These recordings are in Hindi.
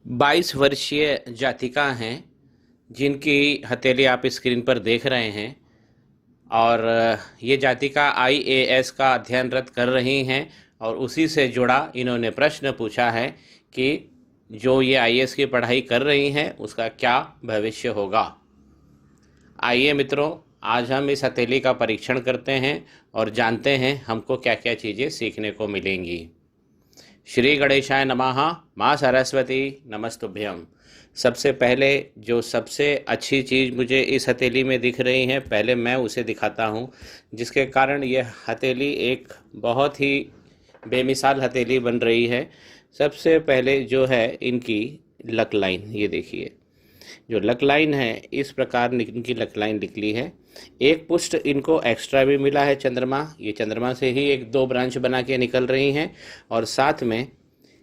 22 वर्षीय जातिका हैं जिनकी हथेली आप स्क्रीन पर देख रहे हैं। और ये जातिका आईएएस का अध्ययनरत कर रही हैं और उसी से जुड़ा इन्होंने प्रश्न पूछा है कि जो ये आईएएस की पढ़ाई कर रही हैं उसका क्या भविष्य होगा। आइए मित्रों, आज हम इस हथेली का परीक्षण करते हैं और जानते हैं हमको क्या क्या चीज़ें सीखने को मिलेंगी। श्री गणेशाय नमः। माँ सरस्वती नमस्तुभ्यम। सबसे पहले जो सबसे अच्छी चीज़ मुझे इस हथेली में दिख रही है, पहले मैं उसे दिखाता हूँ, जिसके कारण यह हथेली एक बहुत ही बेमिसाल हथेली बन रही है। सबसे पहले जो है इनकी लक लाइन, ये देखिए जो लक लाइन है, इस प्रकार इनकी लक लाइन निकली है। एक पुष्ट इनको एक्स्ट्रा भी मिला है चंद्रमा, ये चंद्रमा से ही एक दो ब्रांच बना के निकल रही हैं। और साथ में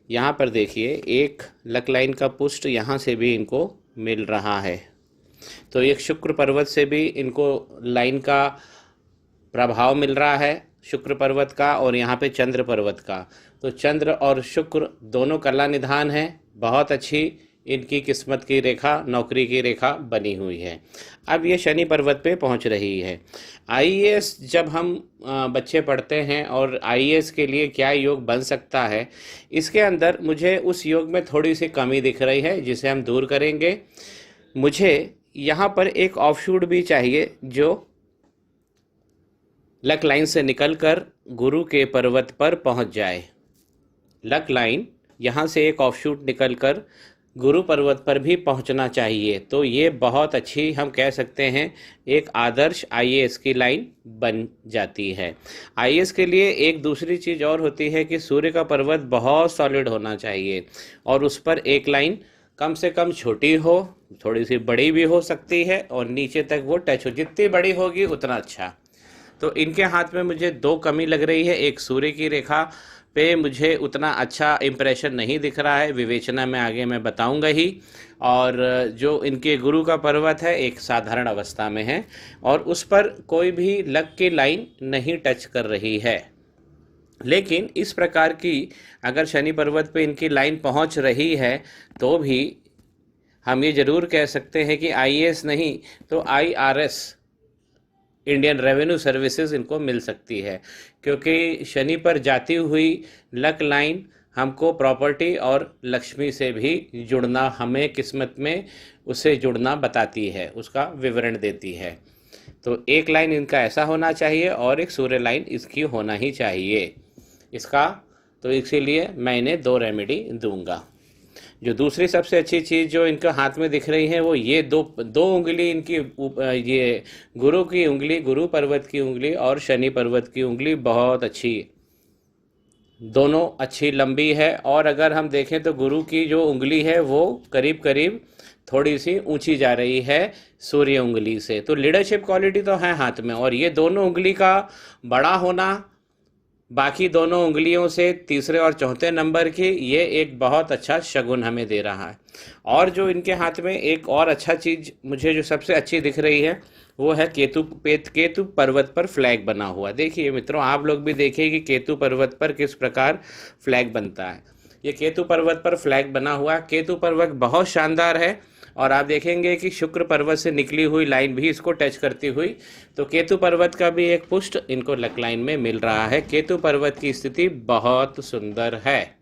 यहाँ पर देखिए एक लक लाइन का पुष्ट यहाँ से भी इनको मिल रहा है। तो एक शुक्र पर्वत से भी इनको लाइन का प्रभाव मिल रहा है, शुक्र पर्वत का, और यहाँ पे चंद्र पर्वत का। तो चंद्र और शुक्र दोनों कला निधान है। बहुत अच्छी इनकी किस्मत की रेखा, नौकरी की रेखा बनी हुई है। अब ये शनि पर्वत पे पहुंच रही है। आईएएस जब हम बच्चे पढ़ते हैं और आईएएस के लिए क्या योग बन सकता है, इसके अंदर मुझे उस योग में थोड़ी सी कमी दिख रही है, जिसे हम दूर करेंगे। मुझे यहाँ पर एक ऑफशूट भी चाहिए जो लक लाइन से निकलकर गुरु के पर्वत पर पहुँच जाए। लक लाइन यहाँ से एक ऑफशूट निकलकर गुरु पर्वत पर भी पहुंचना चाहिए। तो ये बहुत अच्छी, हम कह सकते हैं, एक आदर्श आईएएस की लाइन बन जाती है। आईएएस के लिए एक दूसरी चीज़ और होती है कि सूर्य का पर्वत बहुत सॉलिड होना चाहिए और उस पर एक लाइन कम से कम छोटी हो, थोड़ी सी बड़ी भी हो सकती है, और नीचे तक वो टच हो। जितनी बड़ी होगी उतना अच्छा। तो इनके हाथ में मुझे दो कमी लग रही है। एक, सूर्य की रेखा पे मुझे उतना अच्छा इम्प्रेशन नहीं दिख रहा है, विवेचना में आगे मैं बताऊंगा ही। और जो इनके गुरु का पर्वत है एक साधारण अवस्था में है और उस पर कोई भी लक की लाइन नहीं टच कर रही है। लेकिन इस प्रकार की अगर शनि पर्वत पे इनकी लाइन पहुंच रही है तो भी हम ये जरूर कह सकते हैं कि आईएएस नहीं तो आईआरएस, इंडियन रेवेन्यू सर्विसेज, इनको मिल सकती है। क्योंकि शनि पर जाती हुई लक लाइन हमको प्रॉपर्टी और लक्ष्मी से भी जुड़ना, हमें किस्मत में उससे जुड़ना बताती है, उसका विवरण देती है। तो एक लाइन इनका ऐसा होना चाहिए और एक सूर्य लाइन इसकी होना ही चाहिए इसका। तो इसीलिए मैं इन्हें दो रेमेडी दूंगा। जो दूसरी सबसे अच्छी चीज़ जो इनके हाथ में दिख रही है वो ये दो उंगली इनकी, ये गुरु की उंगली, गुरु पर्वत की उंगली और शनि पर्वत की उंगली बहुत अच्छी, दोनों अच्छी लंबी है। और अगर हम देखें तो गुरु की जो उंगली है वो करीब करीब थोड़ी सी ऊंची जा रही है सूर्य उंगली से। तो लीडरशिप क्वालिटी तो है हाथ में, और ये दोनों उंगली का बड़ा होना बाकी दोनों उंगलियों से तीसरे और चौथे नंबर की, ये एक बहुत अच्छा शगुन हमें दे रहा है। और जो इनके हाथ में एक और अच्छा चीज़ मुझे जो सबसे अच्छी दिख रही है वो है केतु पर्वत पर फ्लैग बना हुआ। देखिए मित्रों, आप लोग भी देखिए कि केतु पर्वत पर किस प्रकार फ्लैग बनता है। ये केतु पर्वत पर फ्लैग बना हुआ। केतु पर्वत बहुत शानदार है और आप देखेंगे कि शुक्र पर्वत से निकली हुई लाइन भी इसको टच करती हुई, तो केतु पर्वत का भी एक पुष्ट इनको लक लाइन में मिल रहा है। केतु पर्वत की स्थिति बहुत सुंदर है।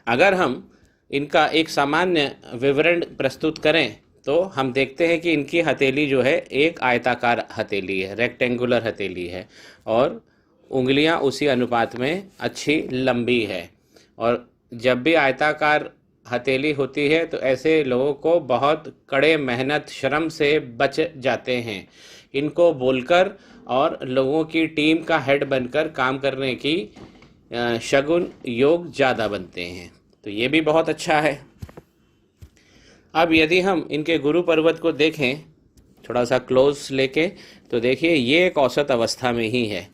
अगर हम इनका एक सामान्य विवरण प्रस्तुत करें तो हम देखते हैं कि इनकी हथेली जो है एक आयताकार हथेली है, रेक्टेंगुलर हथेली है, और उंगलियां उसी अनुपात में अच्छी लंबी है। और जब भी आयताकार हथेली होती है तो ऐसे लोगों को बहुत कड़े मेहनत श्रम से बच जाते हैं। इनको बोलकर और लोगों की टीम का हेड बनकर काम करने की शगुन योग ज़्यादा बनते हैं। तो ये भी बहुत अच्छा है। अब यदि हम इनके गुरु पर्वत को देखें थोड़ा सा क्लोज लेके, तो देखिए ये एक औसत अवस्था में ही है,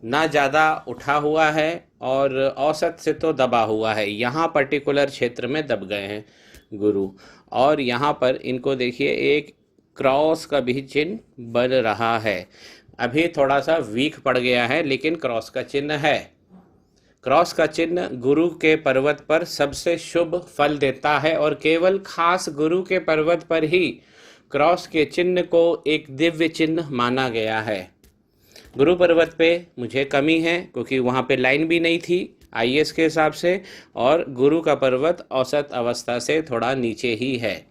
ना ज़्यादा उठा हुआ है और औसत से तो दबा हुआ है। यहाँ पर्टिकुलर क्षेत्र में दब गए हैं गुरु। और यहाँ पर इनको देखिए एक क्रॉस का भी चिन्ह बन रहा है। अभी थोड़ा सा वीक पड़ गया है लेकिन क्रॉस का चिन्ह है। क्रॉस का चिन्ह गुरु के पर्वत पर सबसे शुभ फल देता है और केवल खास गुरु के पर्वत पर ही क्रॉस के चिन्ह को एक दिव्य चिन्ह माना गया है। गुरु पर्वत पे मुझे कमी है क्योंकि वहाँ पे लाइन भी नहीं थी आईएस के हिसाब से, और गुरु का पर्वत औसत अवस्था से थोड़ा नीचे ही है।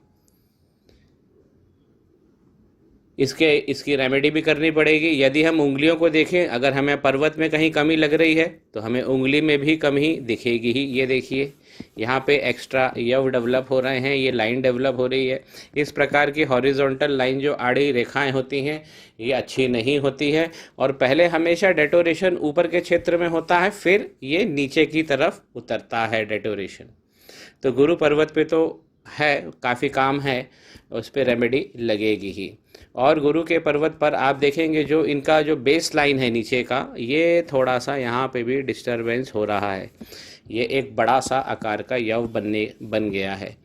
इसकी रेमेडी भी करनी पड़ेगी। यदि हम उंगलियों को देखें, अगर हमें पर्वत में कहीं कमी लग रही है तो हमें उंगली में भी कमी दिखेगी ही। ये देखिए यहाँ पे एक्स्ट्रा यव डेवलप हो रहे हैं, ये लाइन डेवलप हो रही है। इस प्रकार की हॉरिजॉन्टल लाइन जो आड़ी रेखाएं होती हैं ये अच्छी नहीं होती है, और पहले हमेशा डेटोरेशन ऊपर के क्षेत्र में होता है, फिर ये नीचे की तरफ उतरता है डेटोरेशन। तो गुरु पर्वत पे तो है, काफ़ी काम है, उस पर रेमेडी लगेगी ही। और गुरु के पर्वत पर आप देखेंगे जो इनका जो बेस लाइन है नीचे का, ये थोड़ा सा यहाँ पे भी डिस्टरबेंस हो रहा है। ये एक बड़ा सा आकार का यव बन गया है,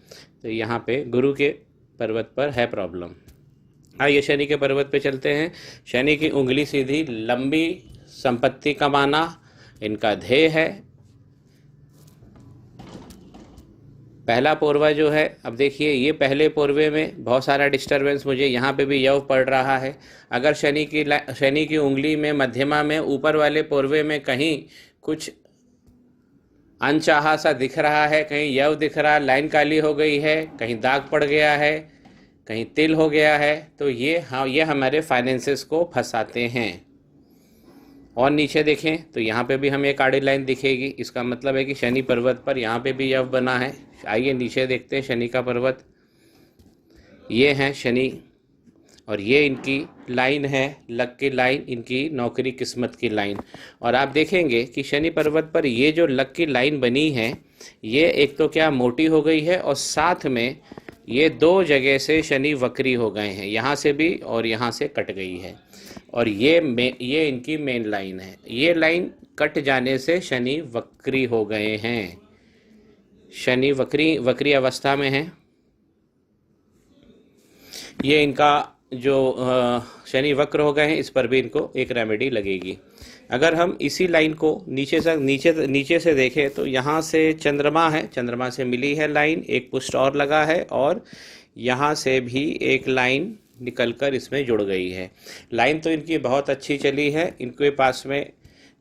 तो यहाँ पे गुरु के पर्वत पर है प्रॉब्लम। आइए शनि के पर्वत पे चलते हैं। शनि की उंगली सीधी, लंबी संपत्ति कमाना इनका ध्येय है। पहला पोरवा जो है, अब देखिए ये पहले पोरवे में बहुत सारा डिस्टरबेंस, मुझे यहाँ पे भी यव पड़ रहा है। अगर शनि की उंगली में मध्यमा में ऊपर वाले पोरवे में कहीं कुछ अनचाहा सा दिख रहा है, कहीं यव दिख रहा, लाइन काली हो गई है, कहीं दाग पड़ गया है, कहीं तिल हो गया है, तो ये हमारे फाइनेंसेस को फंसाते हैं। और नीचे देखें तो यहाँ पे भी हमें एक आड़ी लाइन दिखेगी, इसका मतलब है कि शनि पर्वत पर यहाँ पे भी यव बना है। आइए नीचे देखते हैं शनि का पर्वत। ये है शनि और ये इनकी लाइन है, लक की लाइन, इनकी नौकरी किस्मत की लाइन। और आप देखेंगे कि शनि पर्वत पर ये जो लक की लाइन बनी है, ये एक तो क्या मोटी हो गई है, और साथ में ये दो जगह से शनि वक्री हो गए हैं, यहाँ से भी और यहाँ से कट गई है। और ये इनकी मेन लाइन है। ये लाइन कट जाने से शनि वक्री हो गए हैं, शनि वक्री अवस्था में है। ये इनका जो शनि वक्र हो गए हैं, इस पर भी इनको एक रेमेडी लगेगी। अगर हम इसी लाइन को नीचे से देखें तो यहाँ से चंद्रमा है, चंद्रमा से मिली है लाइन, एक पुष्ट और लगा है, और यहाँ से भी एक लाइन निकलकर इसमें जुड़ गई है। लाइन तो इनकी बहुत अच्छी चली है, इनके पास में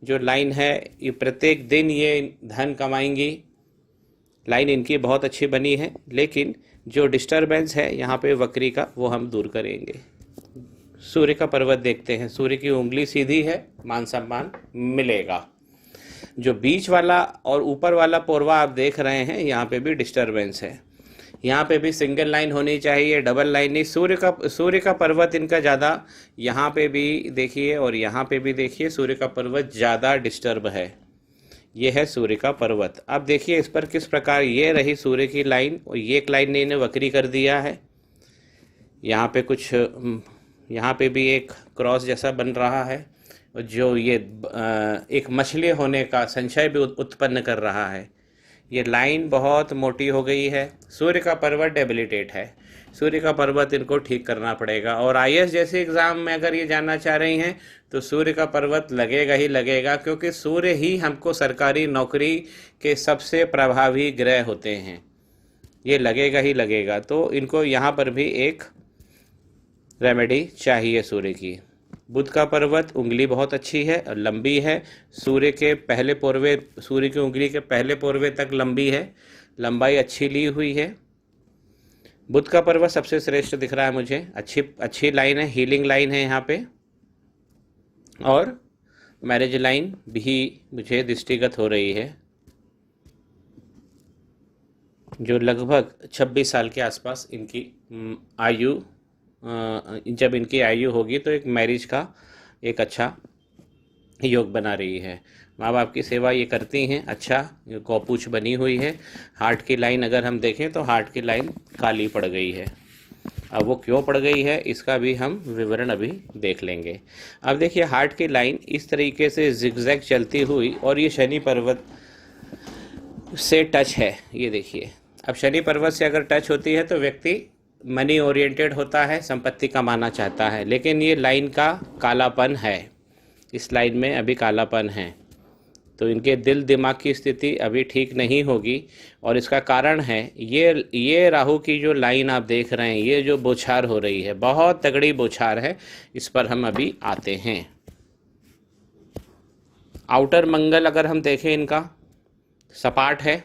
जो लाइन है ये प्रत्येक दिन ये धन कमाएंगी, लाइन इनकी बहुत अच्छी बनी है। लेकिन जो डिस्टरबेंस है यहाँ पे वक्री का, वो हम दूर करेंगे। सूर्य का पर्वत देखते हैं। सूर्य की उंगली सीधी है, मान सम्मान मिलेगा। जो बीच वाला और ऊपर वाला पोरवा आप देख रहे हैं, यहाँ पे भी डिस्टरबेंस है, यहाँ पे भी सिंगल लाइन होनी चाहिए, डबल लाइन नहीं। सूर्य का पर्वत इनका ज़्यादा, यहाँ पे भी देखिए और यहाँ पे भी देखिए, सूर्य का पर्वत ज़्यादा डिस्टर्ब है। ये है सूर्य का पर्वत। अब देखिए इस पर किस प्रकार ये रही सूर्य की लाइन, और ये एक लाइन ने इन्हें वक्री कर दिया है। यहाँ पे कुछ, यहाँ पे भी एक क्रॉस जैसा बन रहा है, जो ये एक मछली होने का संशय भी उत्पन्न कर रहा है। ये लाइन बहुत मोटी हो गई है। सूर्य का पर्वत डेबिलिटेट है, सूर्य का पर्वत इनको ठीक करना पड़ेगा। और आईएएस जैसे एग्ज़ाम में अगर ये जानना चाह रही हैं तो सूर्य का पर्वत लगेगा ही लगेगा, क्योंकि सूर्य ही हमको सरकारी नौकरी के सबसे प्रभावी ग्रह होते हैं, ये लगेगा ही लगेगा। तो इनको यहाँ पर भी एक रेमेडी चाहिए सूर्य की। बुध का पर्वत उंगली बहुत अच्छी है और लंबी है, सूर्य के पहले पोरवे, सूर्य की उंगली के पहले पोरवे तक लंबी है, लंबाई अच्छी ली हुई है। बुध का पर्वत सबसे श्रेष्ठ दिख रहा है मुझे, अच्छी लाइन है, हीलिंग लाइन है यहाँ पे, और मैरिज लाइन भी मुझे दृष्टिगत हो रही है, जो लगभग 26 साल के आसपास इनकी आयु, जब इनकी आयु होगी तो एक मैरिज का एक अच्छा योग बना रही है। माँ बाप की सेवा ये करती हैं, अच्छा गौपूछ बनी हुई है। हार्ट की लाइन अगर हम देखें तो हार्ट की लाइन काली पड़ गई है। अब वो क्यों पड़ गई है इसका भी हम विवरण अभी देख लेंगे। अब देखिए हार्ट की लाइन इस तरीके से जिगजैग चलती हुई, और ये शनि पर्वत से टच है, ये देखिए। अब शनि पर्वत से अगर टच होती है तो व्यक्ति मनी ओरिएंटेड होता है, संपत्ति कमाना चाहता है, लेकिन ये लाइन का कालापन है, इस लाइन में अभी कालापन है। तो इनके दिल दिमाग की स्थिति अभी ठीक नहीं होगी। और इसका कारण है ये राहु की जो लाइन आप देख रहे हैं, ये जो बौछार हो रही है, बहुत तगड़ी बौछार है। इस पर हम अभी आते हैं। आउटर मंगल अगर हम देखें, इनका सपाट है,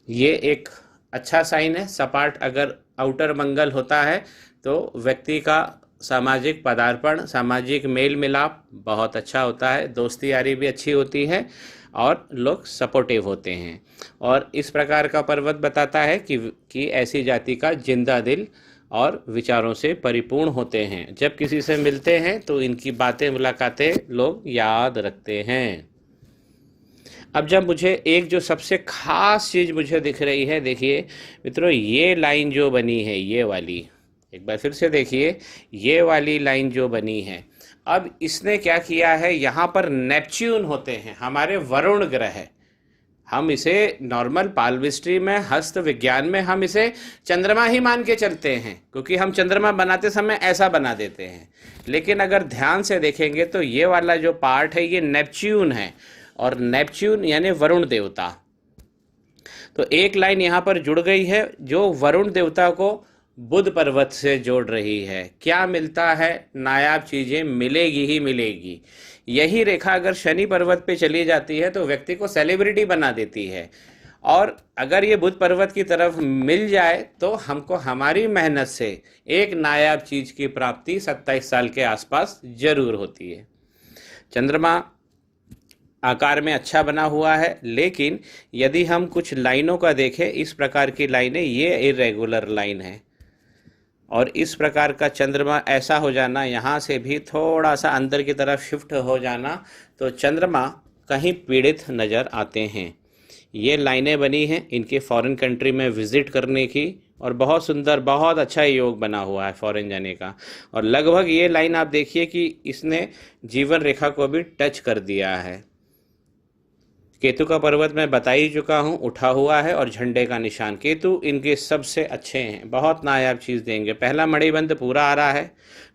ये एक अच्छा साइन है। सपाट अगर आउटर मंगल होता है तो व्यक्ति का सामाजिक पदार्पण, सामाजिक मेल मिलाप बहुत अच्छा होता है, दोस्ती यारी भी अच्छी होती है और लोग सपोर्टिव होते हैं। और इस प्रकार का पर्वत बताता है कि ऐसी जाति का जिंदा दिल और विचारों से परिपूर्ण होते हैं। जब किसी से मिलते हैं तो इनकी बातें, मुलाकातें लोग याद रखते हैं। अब जब मुझे एक जो सबसे खास चीज़ मुझे दिख रही है, देखिए मित्रों, ये लाइन जो बनी है, ये वाली, एक बार फिर से देखिए, ये वाली लाइन जो बनी है, अब इसने क्या किया है, यहाँ पर नेपच्यून होते हैं, हमारे वरुण ग्रह। हम इसे नॉर्मल पालमिस्ट्री में, हस्त विज्ञान में हम इसे चंद्रमा ही मान के चलते हैं, क्योंकि हम चंद्रमा बनाते समय ऐसा बना देते हैं। लेकिन अगर ध्यान से देखेंगे तो ये वाला जो पार्ट है, ये नेपच्यून है, और नेपच्यून यानी वरुण देवता। तो एक लाइन यहाँ पर जुड़ गई है जो वरुण देवता को बुध पर्वत से जोड़ रही है। क्या मिलता है? नायाब चीज़ें मिलेगी ही मिलेगी। यही रेखा अगर शनि पर्वत पे चली जाती है तो व्यक्ति को सेलिब्रिटी बना देती है, और अगर ये बुध पर्वत की तरफ मिल जाए तो हमको हमारी मेहनत से एक नायाब चीज़ की प्राप्ति 27 साल के आसपास जरूर होती है। चंद्रमा आकार में अच्छा बना हुआ है, लेकिन यदि हम कुछ लाइनों का देखें, इस प्रकार की लाइनें, ये इरेगुलर लाइन है, और इस प्रकार का चंद्रमा ऐसा हो जाना, यहाँ से भी थोड़ा सा अंदर की तरफ शिफ्ट हो जाना, तो चंद्रमा कहीं पीड़ित नज़र आते हैं। ये लाइनें बनी हैं इनके फॉरेन कंट्री में विज़िट करने की, और बहुत सुंदर, बहुत अच्छा योग बना हुआ है फॉरेन जाने का। और लगभग ये लाइन आप देखिए कि इसने जीवन रेखा को भी टच कर दिया है। केतु का पर्वत मैं बता ही चुका हूँ, उठा हुआ है और झंडे का निशान। केतु इनके सबसे अच्छे हैं, बहुत नायाब चीज़ देंगे। पहला मणिबंध पूरा आ रहा है,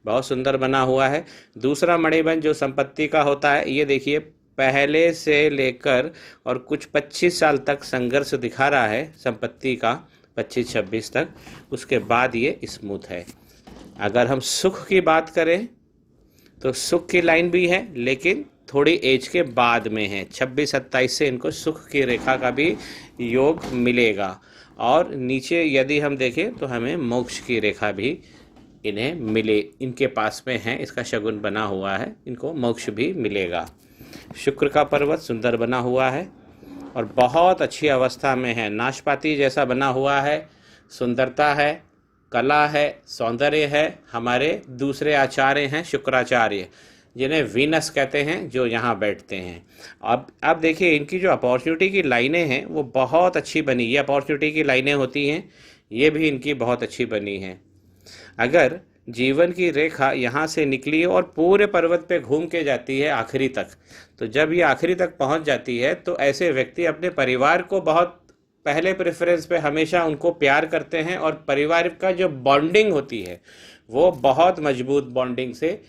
बहुत सुंदर बना हुआ है। दूसरा मणिबंध जो संपत्ति का होता है, ये देखिए पहले से लेकर और कुछ 25 साल तक संघर्ष दिखा रहा है संपत्ति का, 25-26 तक, उसके बाद ये स्मूथ है। अगर हम सुख की बात करें तो सुख की लाइन भी है, लेकिन थोड़ी एज के बाद में है। 26-27 से इनको सुख की रेखा का भी योग मिलेगा। और नीचे यदि हम देखें तो हमें मोक्ष की रेखा भी इन्हें मिले, इनके पास में है, इसका शगुन बना हुआ है, इनको मोक्ष भी मिलेगा। शुक्र का पर्वत सुंदर बना हुआ है और बहुत अच्छी अवस्था में है, नाशपाती जैसा बना हुआ है, सुंदरता है, कला है, सौंदर्य है। हमारे दूसरे आचार्य हैं शुक्राचार्य, जिन्हें वीनस कहते हैं, जो यहाँ बैठते हैं। अब देखिए इनकी जो अपॉर्चुनिटी की लाइनें हैं वो बहुत अच्छी बनी। ये अपॉर्चुनिटी की लाइनें होती हैं, ये भी इनकी बहुत अच्छी बनी हैं। अगर जीवन की रेखा यहाँ से निकली और पूरे पर्वत पे घूम के जाती है आखिरी तक, तो जब ये आखिरी तक पहुँच जाती है तो ऐसे व्यक्ति अपने परिवार को बहुत पहले प्रेफरेंस पे हमेशा उनको प्यार करते हैं, और परिवार का जो बॉन्डिंग होती है वो बहुत मजबूत बॉन्डिंग से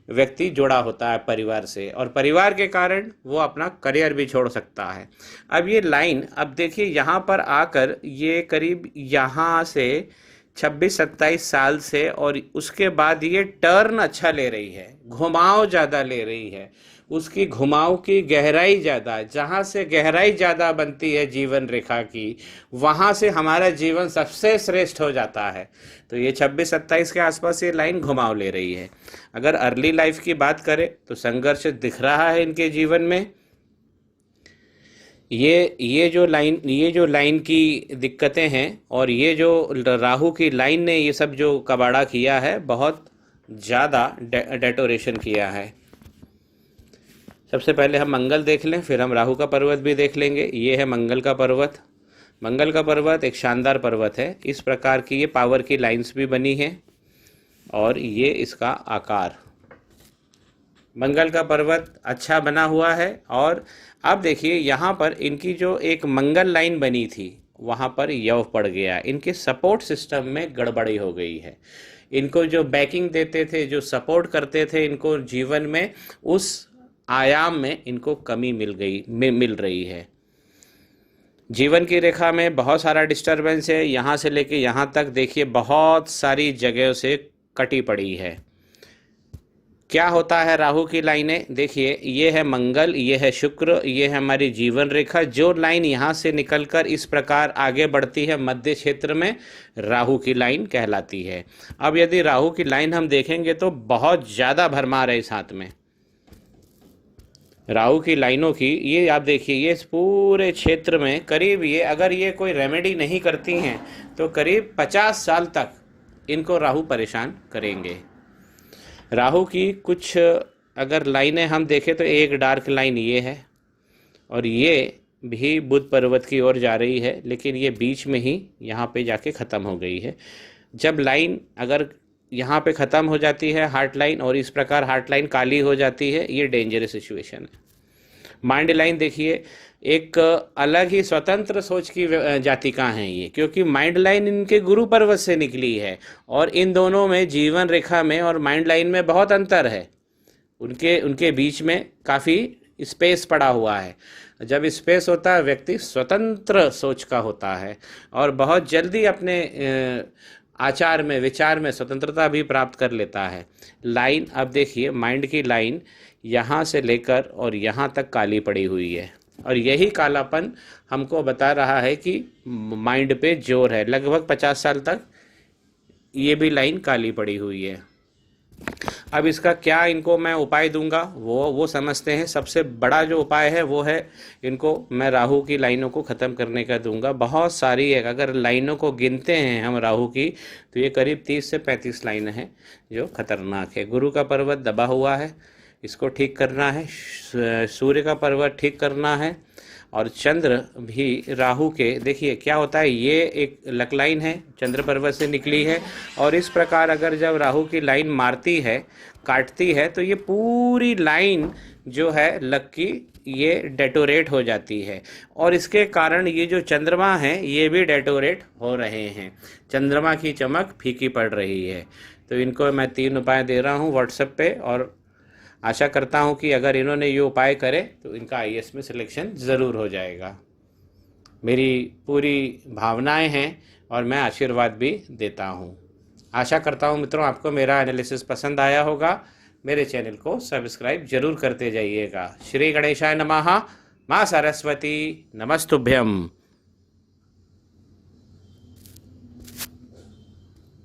व्यक्ति जुड़ा होता है परिवार से, और परिवार के कारण वो अपना करियर भी छोड़ सकता है। अब ये लाइन, अब देखिए यहाँ पर आकर ये करीब यहाँ से 26-27 साल से, और उसके बाद ये टर्न अच्छा ले रही है, घुमाव ज़्यादा ले रही है, उसकी घुमाव की गहराई ज़्यादा है। जहाँ से गहराई ज़्यादा बनती है जीवन रेखा की, वहाँ से हमारा जीवन सबसे श्रेष्ठ हो जाता है। तो ये 26-27 के आसपास ये लाइन घुमाव ले रही है। अगर अर्ली लाइफ की बात करें तो संघर्ष दिख रहा है इनके जीवन में। ये जो लाइन की दिक्कतें हैं, और ये जो राहु की लाइन ने ये सब जो कबाड़ा किया है, बहुत ज़्यादा डेटोरेशन किया है। सबसे पहले हम मंगल देख लें, फिर हम राहु का पर्वत भी देख लेंगे। ये है मंगल का पर्वत। मंगल का पर्वत एक शानदार पर्वत है। इस प्रकार की ये पावर की लाइंस भी बनी है, और ये इसका आकार। मंगल का पर्वत अच्छा बना हुआ है। और अब देखिए यहाँ पर इनकी जो एक मंगल लाइन बनी थी, वहाँ पर यव पड़ गया। इनके सपोर्ट सिस्टम में गड़बड़ी हो गई है। इनको जो बैकिंग देते थे, जो सपोर्ट करते थे इनको जीवन में, उस आयाम में इनको कमी मिल रही है। जीवन की रेखा में बहुत सारा डिस्टरबेंस है, यहाँ से लेके यहाँ तक देखिए बहुत सारी जगहों से कटी पड़ी है। क्या होता है राहु की लाइनें, देखिए ये है मंगल, ये है शुक्र, ये है हमारी जीवन रेखा। जो लाइन यहाँ से निकलकर इस प्रकार आगे बढ़ती है मध्य क्षेत्र में, राहु की लाइन कहलाती है। अब यदि राहु की लाइन हम देखेंगे तो बहुत ज़्यादा भरमार है इस हाथ में राहु की लाइनों की। ये आप देखिए, ये इस पूरे क्षेत्र में करीब ये अगर ये कोई रेमेडी नहीं करती हैं तो करीब 50 साल तक इनको राहु परेशान करेंगे। राहु की कुछ अगर लाइनें हम देखें तो एक डार्क लाइन ये है और ये भी बुध पर्वत की ओर जा रही है, लेकिन ये बीच में ही यहाँ पे जाके ख़त्म हो गई है। जब लाइन अगर यहाँ पे ख़त्म हो जाती है हार्ट लाइन और इस प्रकार हार्ट लाइन काली हो जाती है, ये डेंजरस सिचुएशन है। माइंड लाइन देखिए, एक अलग ही स्वतंत्र सोच की जातिका हैं ये, क्योंकि माइंड लाइन इनके गुरु पर्वत से निकली है और इन दोनों में जीवन रेखा में और माइंड लाइन में बहुत अंतर है। उनके बीच में काफ़ी स्पेस पड़ा हुआ है। जब स्पेस होता है व्यक्ति स्वतंत्र सोच का होता है और बहुत जल्दी अपने आचार में विचार में स्वतंत्रता भी प्राप्त कर लेता है। लाइन अब देखिए, माइंड की लाइन यहाँ से लेकर और यहाँ तक काली पड़ी हुई है और यही कालापन हमको बता रहा है कि माइंड पे जोर है। लगभग 50 साल तक ये भी लाइन काली पड़ी हुई है। अब इसका क्या इनको मैं उपाय दूंगा वो समझते हैं। सबसे बड़ा जो उपाय है वो है इनको मैं राहु की लाइनों को ख़त्म करने का दूंगा। बहुत सारी है, अगर लाइनों को गिनते हैं हम राहु की तो ये करीब 30 से 35 लाइन हैं जो खतरनाक है। गुरु का पर्वत दबा हुआ है, इसको ठीक करना है। सूर्य का पर्वत ठीक करना है और चंद्र भी राहु के, देखिए क्या होता है, ये एक लक लाइन है चंद्र पर्वत से निकली है और इस प्रकार अगर जब राहु की लाइन मारती है काटती है तो ये पूरी लाइन जो है लक की ये डेटोरेट हो जाती है और इसके कारण ये जो चंद्रमा है ये भी डेटोरेट हो रहे हैं। चंद्रमा की चमक फीकी पड़ रही है। तो इनको मैं 3 उपाय दे रहा हूँ व्हाट्सएप पे और आशा करता हूं कि अगर इन्होंने ये उपाय करे तो इनका आईएएस में सिलेक्शन ज़रूर हो जाएगा। मेरी पूरी भावनाएं हैं और मैं आशीर्वाद भी देता हूं। आशा करता हूं मित्रों आपको मेरा एनालिसिस पसंद आया होगा। मेरे चैनल को सब्सक्राइब जरूर करते जाइएगा। श्री गणेशाय नमः। माँ सरस्वती नमस्तुभ्यम।